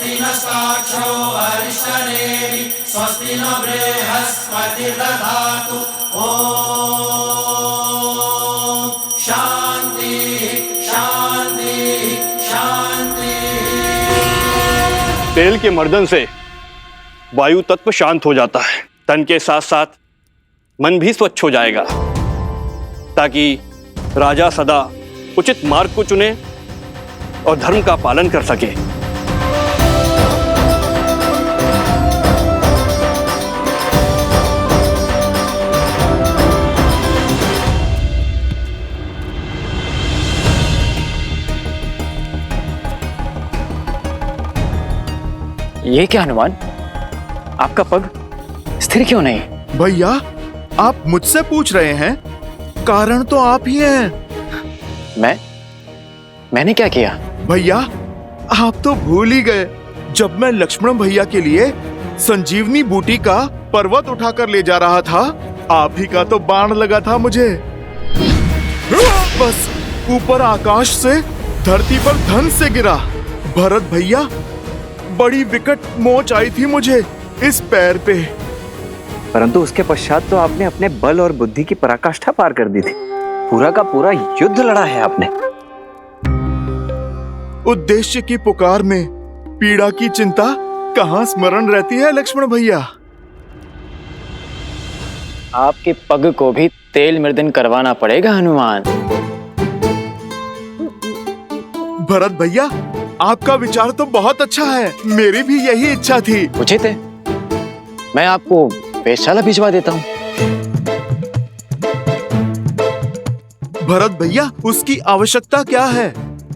स्वस्ति नस्ताक्षो अरिष्टनेमि स्वस्ति न बृहस्पतिर्दधातु। ओम शांति शांति शांति। तेल के मर्दन से वायु तत्व शांत हो जाता है, तन के साथ साथ मन भी स्वच्छ हो जाएगा, ताकि राजा सदा उचित मार्ग को चुने और धर्म का पालन कर सके। ये क्या हनुमान, आपका पग स्थिर क्यों नहीं? भैया, आप मुझसे पूछ रहे हैं? कारण तो आप ही हैं। मैंने क्या किया? भैया, आप तो भूल ही गए, जब मैं लक्ष्मण भैया के लिए संजीवनी बूटी का पर्वत उठाकर ले जा रहा था, आप ही का तो बाण लगा था मुझे। बस ऊपर आकाश से धरती पर धन से गिरा। भरत भैया, बड़ी विकट मोच आई थी मुझे इस पैर पे। परंतु उसके पश्चात तो आपने अपने बल और बुद्धि की पराकाष्ठा पार कर दी थी। पूरा का पूरा युद्ध लड़ा है आपने। उद्देश्य की पुकार में पीड़ा की चिंता कहाँ स्मरण रहती है लक्ष्मण भैया। आपके पग को भी तेल मर्दन करवाना पड़ेगा हनुमान। भरत भैया, आपका विचार तो बहुत अच्छा है, मेरी भी यही इच्छा थी। उचित है, मैं आपको वेधशाला भिजवा देता हूँ। भरत भैया, उसकी आवश्यकता क्या है?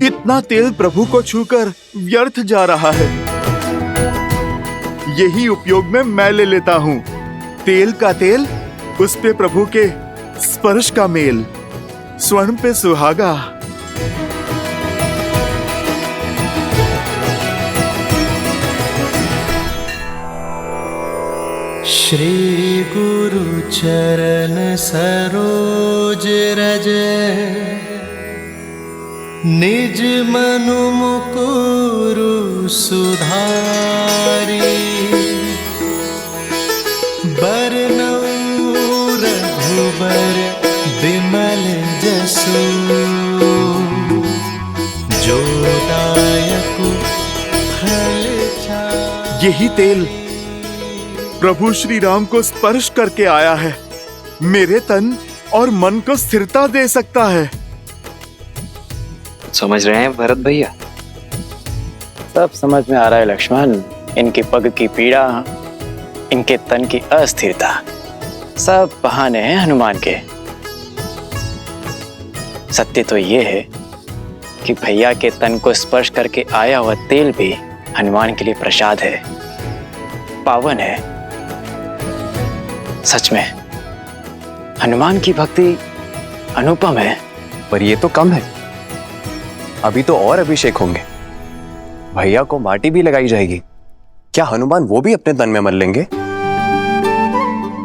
इतना तेल प्रभु को छूकर व्यर्थ जा रहा है। यही उपयोग में मैं ले लेता हूँ। तेल का तेल, उस पे प्रभु के स्पर्श का मेल, स्वर्ण पे सुहागा। श्री गुरु चरण सरोज रज निज मनु मुकुरु सुधारी। बरनउँ रघुबर बिमल जसु जो दायक फल चारि। यही तेल प्रभु श्री राम को स्पर्श करके आया है, मेरे तन और मन को स्थिरता दे सकता है। समझ रहे हैं भरत भैया? सब समझ में आ रहा है लक्ष्मण। इनके पग की पीड़ा, इनके तन की अस्थिरता, सब बहाने हैं हनुमान के। सत्य तो ये है कि भैया के तन को स्पर्श करके आया हुआ तेल भी हनुमान के लिए प्रसाद है, पावन है। सच में हनुमान की भक्ति अनुपम है। पर ये तो कम है, अभी तो और अभिषेक होंगे। भैया को माटी भी लगाई जाएगी। क्या हनुमान वो भी अपने तन में मल लेंगे?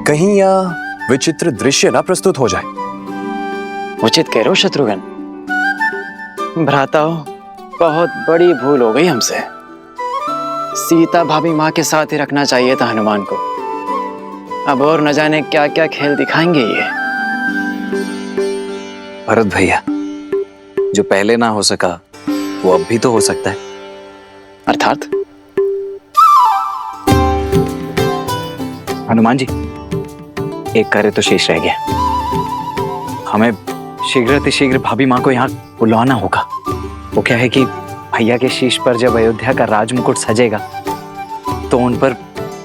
कहीं यह विचित्र दृश्य ना प्रस्तुत हो जाए। उचित कह रहे हो शत्रुघ्न। भ्राता, बहुत बड़ी भूल हो गई हमसे। सीता भाभी माँ के साथ ही रखना चाहिए था हनुमान को। अब और न जाने क्या क्या खेल दिखाएंगे ये। भरत भैया, जो पहले ना हो सका वो अब भी तो हो सकता है। अर्थात? हनुमान जी, एक कार्य तो शेष रह गया। हमें शीघ्र भाभी माँ को यहाँ बुलवाना होगा। वो क्या है कि भैया के शीश पर जब अयोध्या का राजमुकुट सजेगा तो उन पर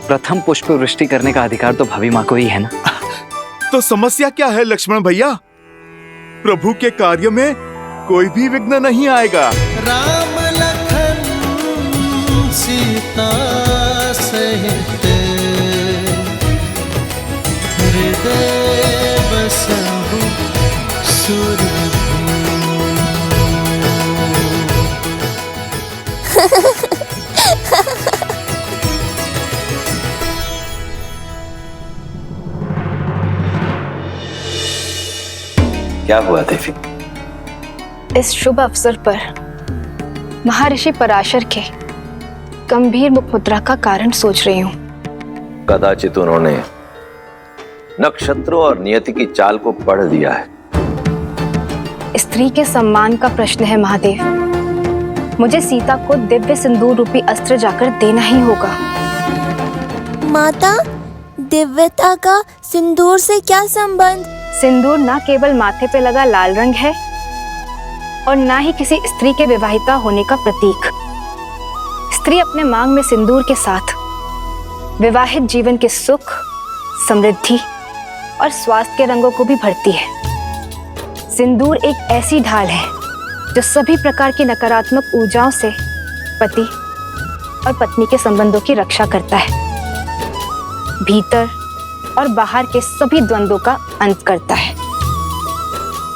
प्रथम पुष्प वृष्टि करने का अधिकार तो भाभी माँ को ही है ना। तो समस्या क्या है लक्ष्मण भैया? प्रभु के कार्य में कोई भी विघ्न नहीं आएगा। राम लखन सीता सहित हृदय बसहु सुरभूमि। क्या हुआ देवी? इस शुभ अवसर पर महर्षि पराशर के गंभीर मुखमुद्रा का कारण सोच रही हूँ। कदाचित उन्होंने नक्षत्रों और नियति की चाल को पढ़ लिया है। स्त्री के सम्मान का प्रश्न है महादेव। मुझे सीता को दिव्य सिंदूर रूपी अस्त्र जाकर देना ही होगा। माता, दिव्यता का सिंदूर से क्या संबंध? सिंदूर न केवल माथे पे लगा लाल रंग है और न ही किसी स्त्री के विवाहिता होने का प्रतीक। स्त्री अपने मांग में सिंदूर के साथ विवाहित जीवन के सुख, समृद्धि और स्वास्थ्य के रंगों को भी भरती है। सिंदूर एक ऐसी ढाल है जो सभी प्रकार की नकारात्मक ऊर्जाओं से पति और पत्नी के संबंधों की रक्षा करता है, भीतर और बाहर के सभी द्वंद्वों का अंत करता है।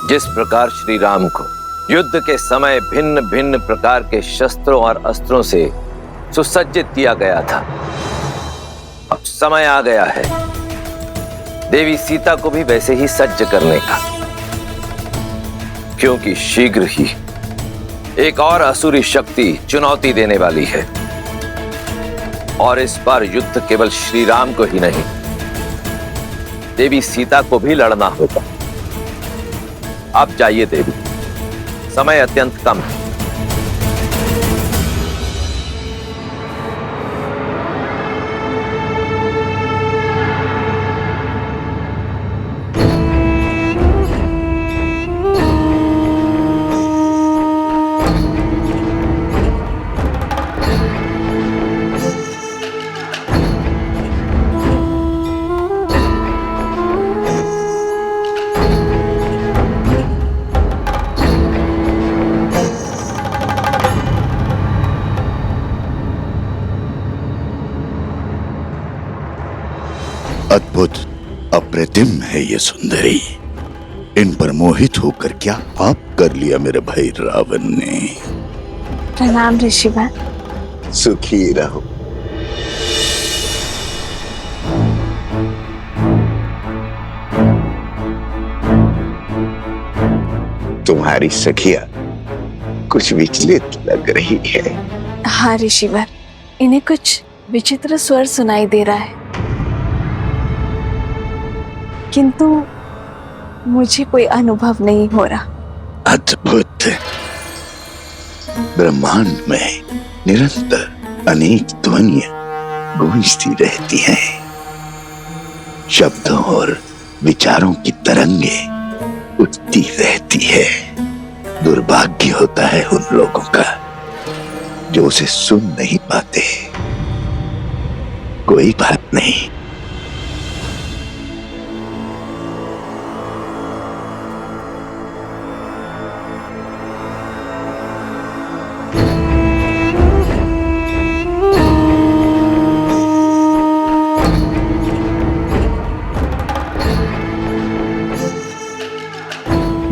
जिस प्रकार श्री राम को युद्ध के समय भिन्न भिन्न प्रकार के शस्त्रों और अस्त्रों से सुसज्जित किया गया था, अब समय आ गया है देवी सीता को भी वैसे ही सज्ज करने का, क्योंकि शीघ्र ही एक और असुरी शक्ति चुनौती देने वाली है। और इस बार युद्ध केवल श्री राम को ही नहीं, देवी सीता को भी लड़ना होगा। आप जाइए देवी, समय अत्यंत कम है। अद्भुत, अप्रतिम है ये सुंदरी। इन पर मोहित होकर क्या पाप कर लिया मेरे भाई रावण ने। प्रणाम ऋषिवर। सुखी रहो। तुम्हारी सखिया कुछ विचलित लग रही है। हाँ ऋषिवर, इन्हें कुछ विचित्र स्वर सुनाई दे रहा है, किंतु मुझे कोई अनुभव नहीं हो रहा। अद्भुत। ब्रह्मांड में निरंतर अनेक ध्वनियां गूंजती रहती हैं। शब्दों और विचारों की तरंगे उठती रहती है। दुर्भाग्य होता है उन लोगों का जो उसे सुन नहीं पाते। कोई बात नहीं,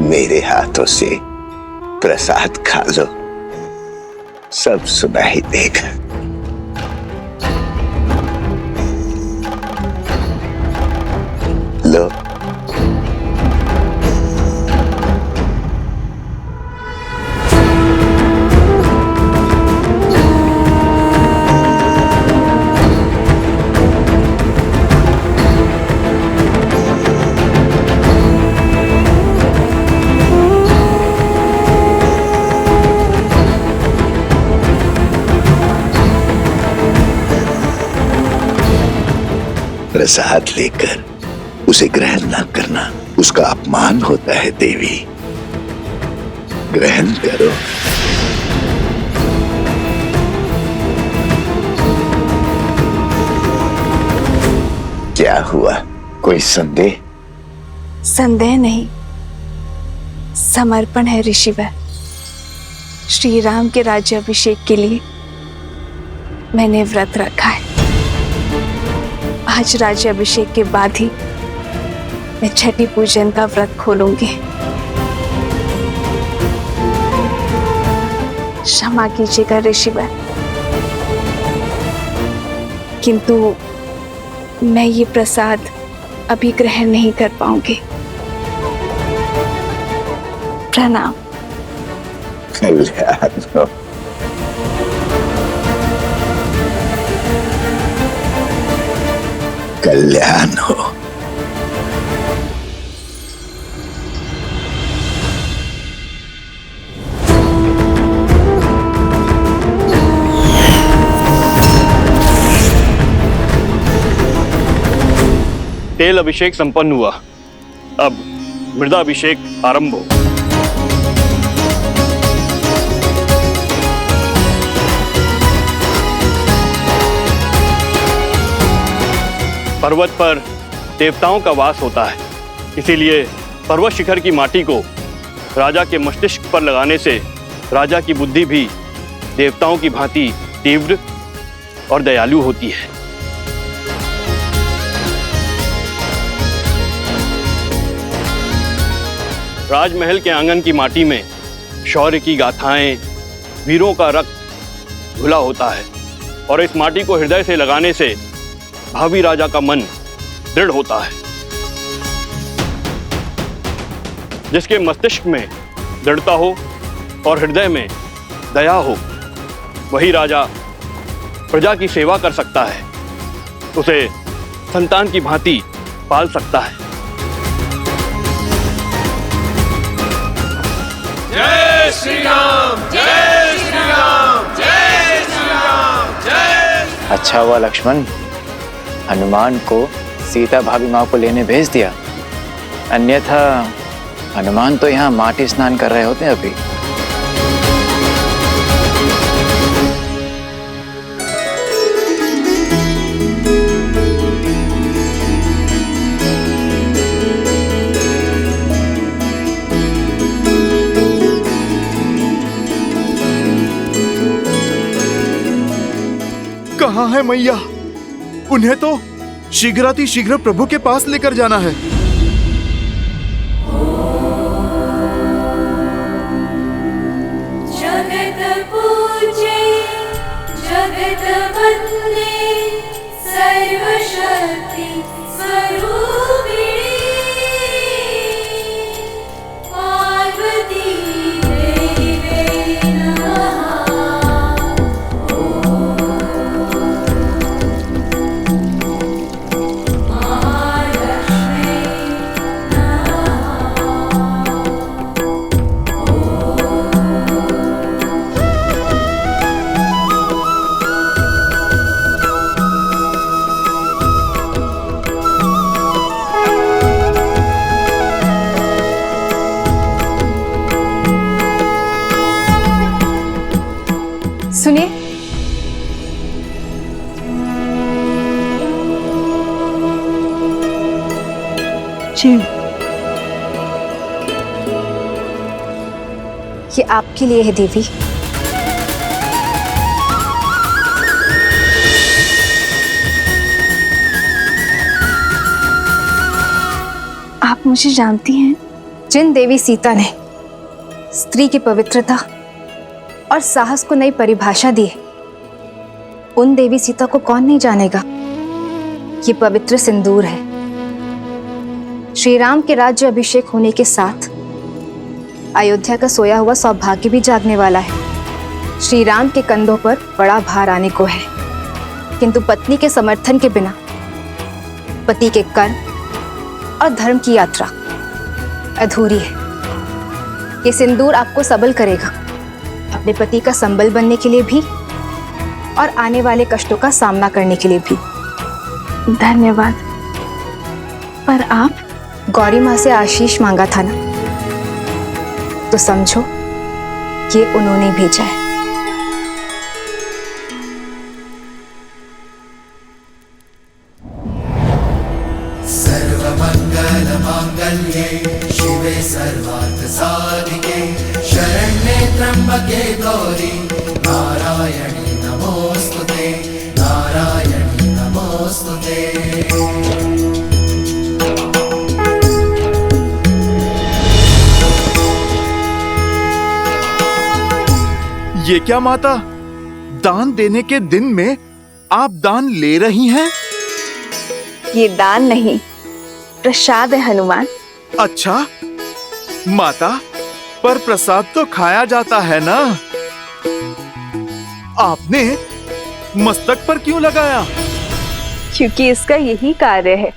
मेरे हाथों से प्रसाद खा लो, सब सुनाई देगा। लो। प्रसाद लेकर उसे ग्रहण न करना उसका अपमान होता है देवी। ग्रहण करो। क्या हुआ, कोई संदेह? संदेह नहीं, समर्पण है ऋषिवर। श्री राम के राज्याभिषेक के लिए मैंने व्रत रखा है। आज राज्याभिषेक के बाद ही मैं छठी पूजन का व्रत खोलूंगी। क्षमा कीजिएगा ऋषिवर, किंतु मैं ये प्रसाद अभी ग्रहण नहीं कर पाऊंगी। प्रणाम। कल्याण हो। कल्याण हो। तेल अभिषेक संपन्न हुआ। अब मृदा अभिषेक आरंभ हो। पर्वत पर देवताओं का वास होता है, इसीलिए पर्वत शिखर की माटी को राजा के मस्तिष्क पर लगाने से राजा की बुद्धि भी देवताओं की भांति तीव्र और दयालु होती है। राजमहल के आंगन की माटी में शौर्य की गाथाएं, वीरों का रक्त घुला होता है और इस माटी को हृदय से लगाने से भावी राजा का मन दृढ़ होता है। जिसके मस्तिष्क में दृढ़ता हो और हृदय में दया हो, वही राजा प्रजा की सेवा कर सकता है, उसे संतान की भांति पाल सकता है। जय श्री राम, जय श्री राम, जय श्री राम, जय। अच्छा हुआ लक्ष्मण, हनुमान को सीता भाभी माँ को लेने भेज दिया, अन्यथा हनुमान तो यहाँ माटी स्नान कर रहे होते अभी। कहाँ है मैया? उन्हें तो शीघ्र प्रभु के पास लेकर जाना है। जगत पूजे जगत वंदे सर्वशक्ति स्वरूपिणी पार्वती देवी नमः। सुनिए, जी ये आपके लिए है देवी। आप मुझे जानती हैं? जिन देवी सीता ने स्त्री की पवित्रता और साहस को नई परिभाषा दी है, उन देवी सीता को कौन नहीं जानेगा। ये पवित्र सिंदूर है। श्री राम के राज्य अभिषेक होने के साथ अयोध्या का सोया हुआ सौभाग्य भी जागने वाला है। श्री राम के कंधों पर बड़ा भार आने को है, किंतु पत्नी के समर्थन के बिना पति के कर्म और धर्म की यात्रा अधूरी है। ये सिंदूर आपको सबल करेगा, अपने पति का संबल बनने के लिए भी और आने वाले कष्टों का सामना करने के लिए भी। धन्यवाद। पर आप गौरी माँ से आशीष मांगा था ना, तो समझो ये उन्होंने भेजा है। सर्वमंगल मांगल्ये शिवे सर्वार्थ साधिके शरण्ये त्र्यंबके गौरी नारायणी नमोस्तुते, नारायणी नमोस्तुते। ये क्या माता, दान देने के दिन में आप दान ले रही हैं? ये दान नहीं, प्रसाद है हनुमान। अच्छा माता, पर प्रसाद तो खाया जाता है ना, आपने मस्तक पर क्यों लगाया? क्योंकि इसका यही कार्य है।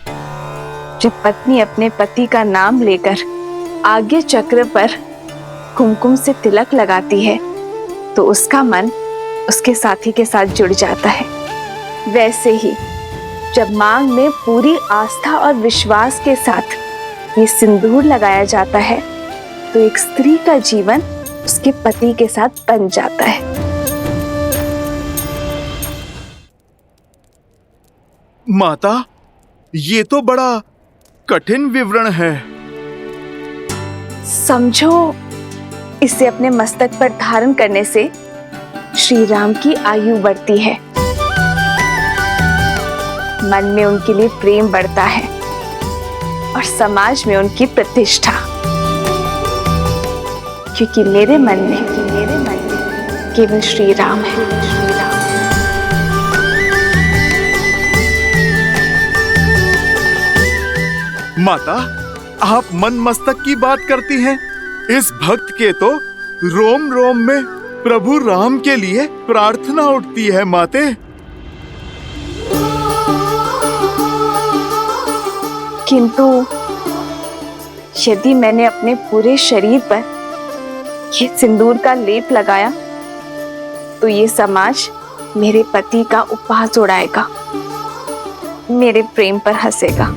जब पत्नी अपने पति का नाम लेकर आज्ञा चक्र पर कुमकुम से तिलक लगाती है तो उसका मन उसके साथी के साथ जुड़ जाता है। वैसे ही जब मांग में पूरी आस्था और विश्वास के साथ ये सिंदूर लगाया जाता है तो एक स्त्री का जीवन उसके पति के साथ बन जाता है। माता, ये तो बड़ा कठिन विवरण है। समझो, इसे अपने मस्तक पर धारण करने से श्री राम की आयु बढ़ती है, मन में उनके लिए प्रेम बढ़ता है और समाज में उनकी प्रतिष्ठा। क्योंकि मेरे मन में केवल श्री राम है। माता, आप मन मस्तक की बात करती हैं। इस भक्त के तो रोम रोम में प्रभु राम के लिए प्रार्थना उठती है माते। किंतु यदि मैंने अपने पूरे शरीर पर ये सिंदूर का लेप लगाया तो ये समाज मेरे पति का उपहास उड़ाएगा, मेरे प्रेम पर हंसेगा।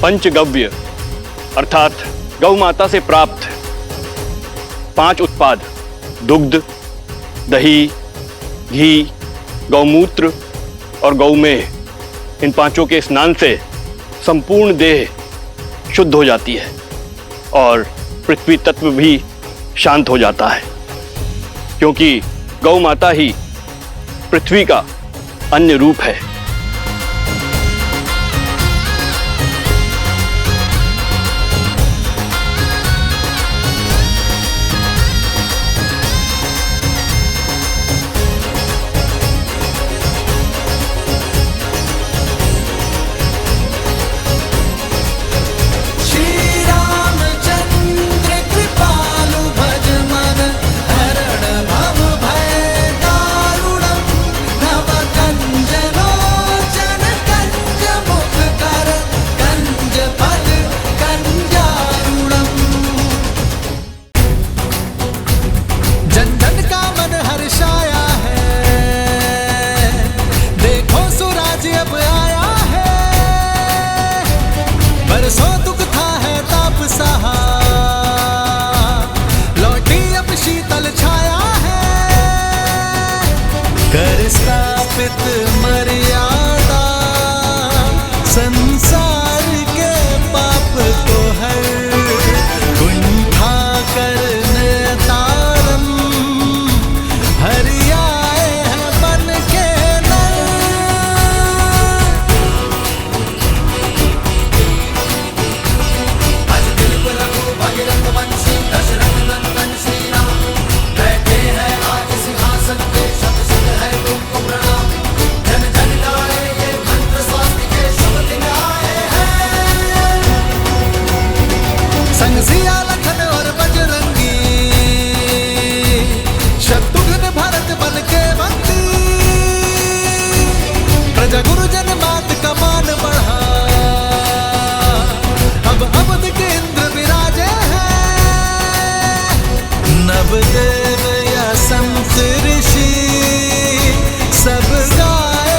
पंचगव्य अर्थात गौ माता से प्राप्त 5 उत्पाद दुग्ध, दही, घी, गौमूत्र और गौमेह, इन पांचों के स्नान से संपूर्ण देह शुद्ध हो जाती है और पृथ्वी तत्व भी शांत हो जाता है, क्योंकि गौ माता ही पृथ्वी का अन्य रूप है। मर्यादा संसार के पाप को हर कुंठा करने तारम हरियाए हैं बन के बैठे हैं आज सिंहासन पे शत शत है तुमको प्रणाम। जन जन गाए ये मंत्र स्वास्थ्य के शुभ दिन आए हैं। संग सिया लखन और बजरंगी शत्रुघ्न भरत बन के बंदी प्रजा गुरुजन मात का मान बढ़ा अब अवध के इंद्र विराजे हैं। नवदेव या संत ऋषि सब गाए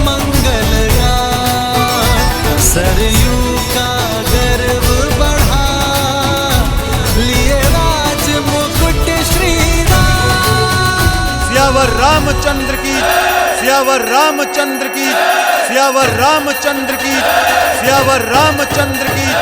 मंगल गान। सरयू का गर्व बढ़ा लिए राज मुकुट श्री राम। सियावर रामचंद्र की, सियावर रामचंद्र की, सियावर रामचंद्र की, सियावर रामचंद्र की।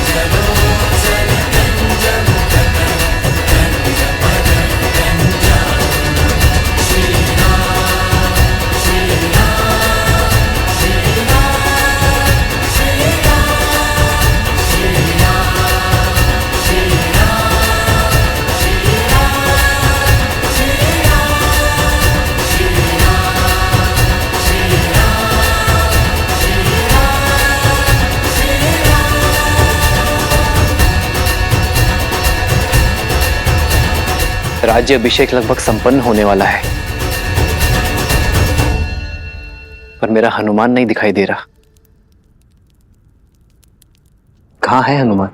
चलो राज्य अभिषेक लगभग संपन्न होने वाला है, पर मेरा हनुमान नहीं दिखाई दे रहा। कहाँ है हनुमान?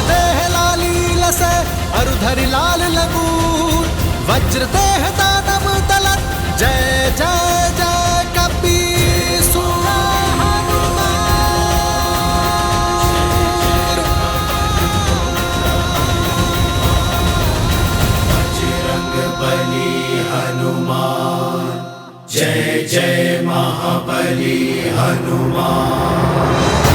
देह लाली लसे अरुधरि लाल लगूर, वज्र देह दानव दलत, जय जय जय कपीसुर हनुमान। बजरंग बली हनुमान, जय जय महाबली हनुमान।